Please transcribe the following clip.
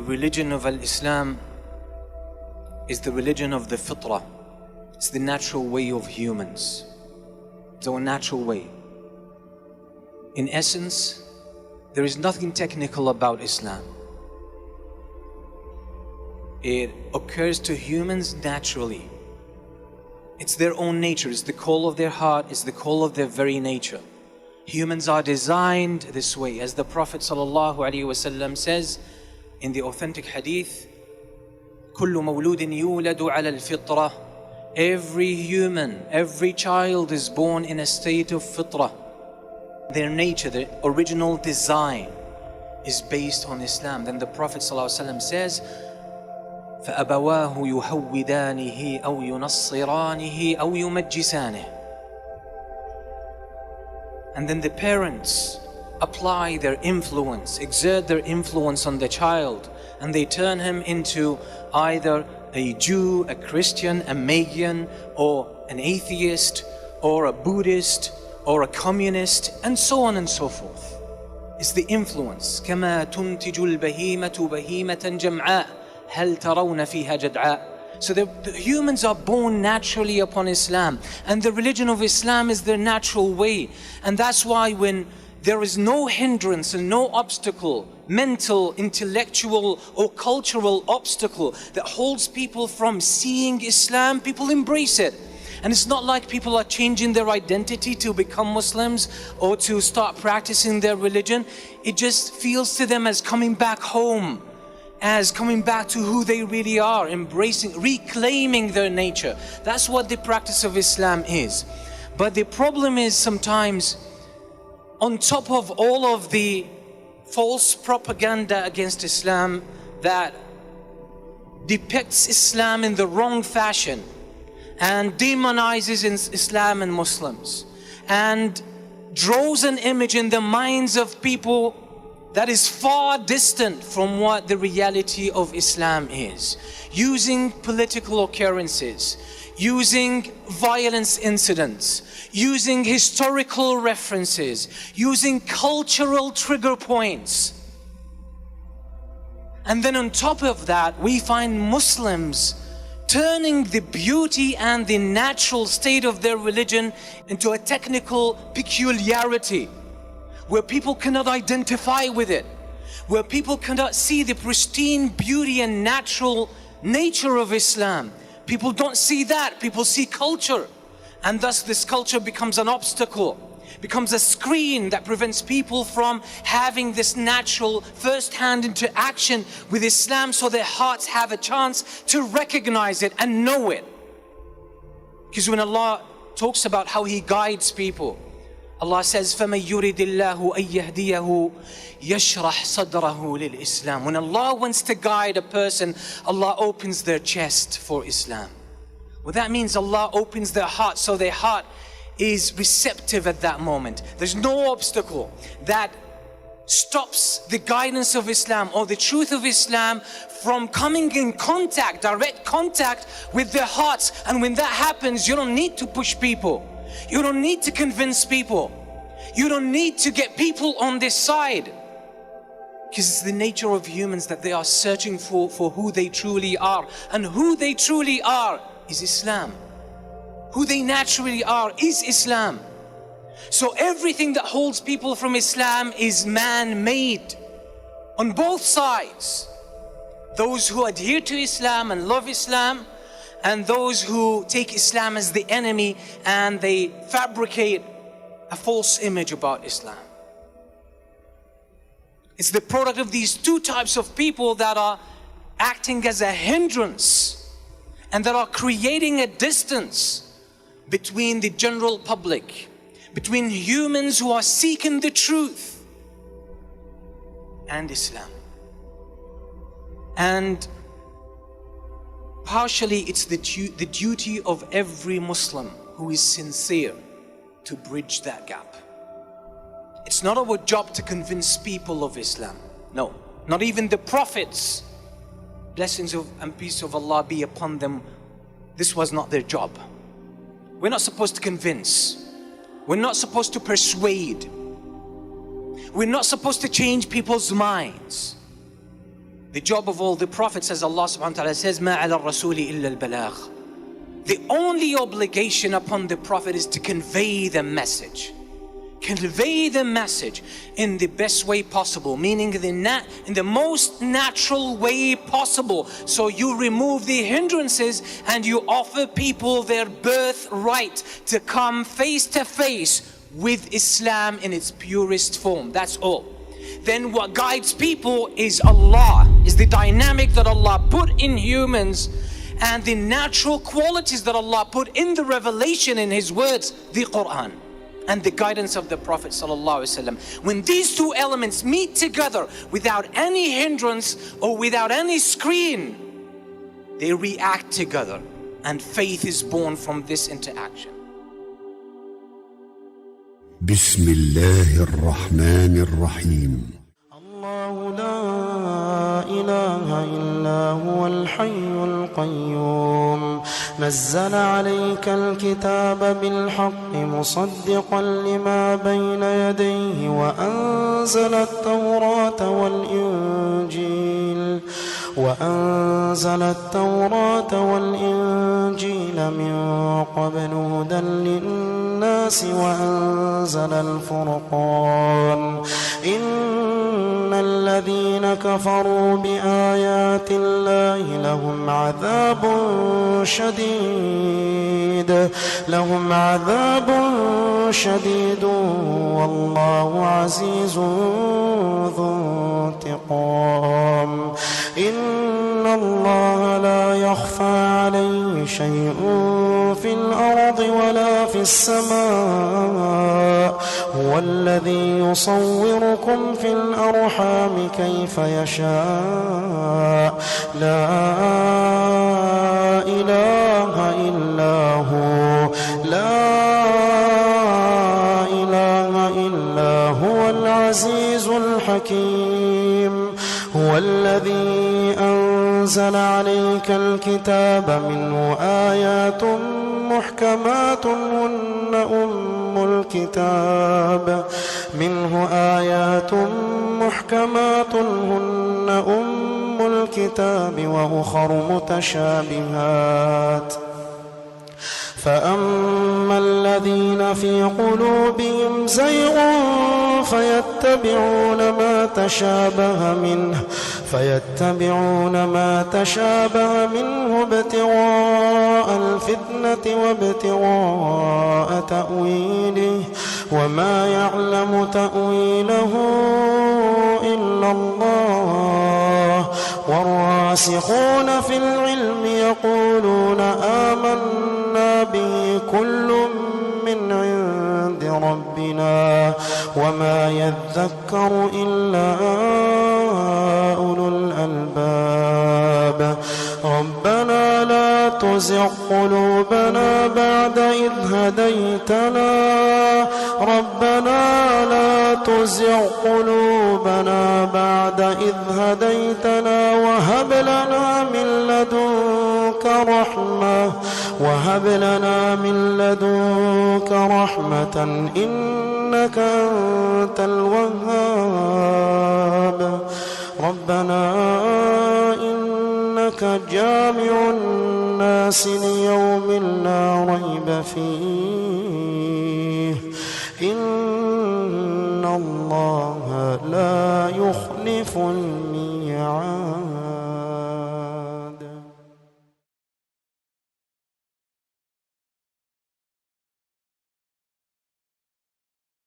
religion of Islam is the religion of the fitrah. It's the natural way of humans. It's our natural way. In essence, there is nothing technical about Islam. It occurs to humans naturally. It's their own nature, it's the call of their heart, it's the call of their very nature. Humans are designed this way. As the Prophet ﷺ says in the authentic hadith, كُلُّ مَوْلُودٍ يُولَدُ عَلَى الْفِطْرَةِ. Every human, every child is born in a state of fitrah. Their nature, their original design is based on Islam. Then the Prophet ﷺ says, فَأَبَوَاهُ يُهَوِّدَانِهِ أَوْ يُنَصِّرَانِهِ أَوْ يُمَجِّسَانِهِ. And then the parents apply their influence, exert their influence on the child, and they turn him into either a Jew, a Christian, a Magian, or an atheist, or a Buddhist, or a communist, and so on and so forth. It's the influence. كَمَا تُنْتِجُ الْبَهِيمَةُ بَهِيمَةً جَمْعَاء هَلْ تَرَوْنَ فِيهَا جَدْعَاء. So the humans are born naturally upon Islam, and the religion of Islam is their natural way. And that's why when there is no hindrance and no obstacle, mental, intellectual or cultural obstacle that holds people from seeing Islam, people embrace it. And it's not like people are changing their identity to become Muslims or to start practicing their religion. It just feels to them as coming back home, as coming back to who they really are, embracing, reclaiming their nature. That's what the practice of Islam is. But the problem is sometimes, on top of all of the false propaganda against Islam that depicts Islam in the wrong fashion and demonizes Islam and Muslims and draws an image in the minds of people that is far distant from what the reality of Islam is, using political occurrences, using violence incidents, using historical references, using cultural trigger points. And then on top of that, we find Muslims turning the beauty and the natural state of their religion into a technical peculiarity, where people cannot identify with it, where people cannot see the pristine beauty and natural nature of Islam. People don't see that, people see culture. And thus this culture becomes an obstacle, becomes a screen that prevents people from having this natural first-hand interaction with Islam, so their hearts have a chance to recognize it and know it. Because when Allah talks about how He guides people, Allah says, فَمَن يُرِدِ اللَّهُ أَن يَهْدِيَهُ يَشْرَحْ صَدْرَهُ لِلْإِسْلَامِ. When Allah wants to guide a person, Allah opens their chest for Islam. Well, that means Allah opens their heart, so their heart is receptive at that moment. There's no obstacle that stops the guidance of Islam or the truth of Islam from coming in contact, direct contact with their hearts. And when that happens, you don't need to push people. You don't need to convince people. You don't need to get people on this side. Because it's the nature of humans that they are searching for who they truly are. And who they truly are is Islam. Who they naturally are is Islam. So everything that holds people from Islam is man-made on both sides. Those who adhere to Islam and love Islam, and those who take Islam as the enemy and they fabricate a false image about Islam. It's the product of these two types of people that are acting as a hindrance and that are creating a distance between the general public, between humans who are seeking the truth and Islam. And partially it's the duty of every Muslim who is sincere to bridge that gap. It's not our job to convince people of Islam. No, not even the prophets, blessings and peace of Allah be upon them, this was not their job. We're not supposed to convince. We're not supposed to persuade. We're not supposed to change people's minds. The job of all the prophets, as Allah subhanahu wa ta'ala says, مَا عَلَى الرَّسُولِ إِلَّا الْبَلَاغِ. The only obligation upon the prophet is to convey the message. Convey the message in the best way possible, meaning in the most natural way possible. So you remove the hindrances and you offer people their birthright to come face to face with Islam in its purest form. That's all. Then what guides people is Allah, is the dynamic that Allah put in humans and the natural qualities that Allah put in the revelation in His words, the Quran, and the guidance of the Prophet ﷺ. When these two elements meet together without any hindrance or without any screen, they react together, and faith is born from this interaction. بسم الله الرحمن الرحيم. الله لا إله إلا هو الحي القيوم نزل عليك الكتاب بالحق مصدقا لما بين يديه وأنزل التوراة والإنجيل من قبل هدى للناس وأنزل الفرقان إن الذين كفروا بآيات الله لهم عذاب شديد والله عزيز ذو انتقام إن الله لا يخفى عليه شيء في الأرض ولا في السماء هو الذي يصوركم في الأرحام كيف يشاء لا إله إلا هو العزيز الحكيم هو الذي أنزل عليك الكتاب منه آيات محكمات هن أم الكتاب وأخر متشابهات فأما الذين في قلوبهم زيغ فيتبعون ما تشابه منه ابتغاء الفتنة وابتغاء تأويله وما يعلم تأويله إلا الله والراسخون في العلم يقولون آمنا به كل من عند ربنا وما يذكر إلا أولو الألباب ربنا لا تزغ قلوبنا بعد إذ هديتنا وهب لنا من لدنك رحمة إنك أنت الوهاب ربنا إنك جامع الناس ليوم لا ريب فيه إن الله لا يخلف الميعاد.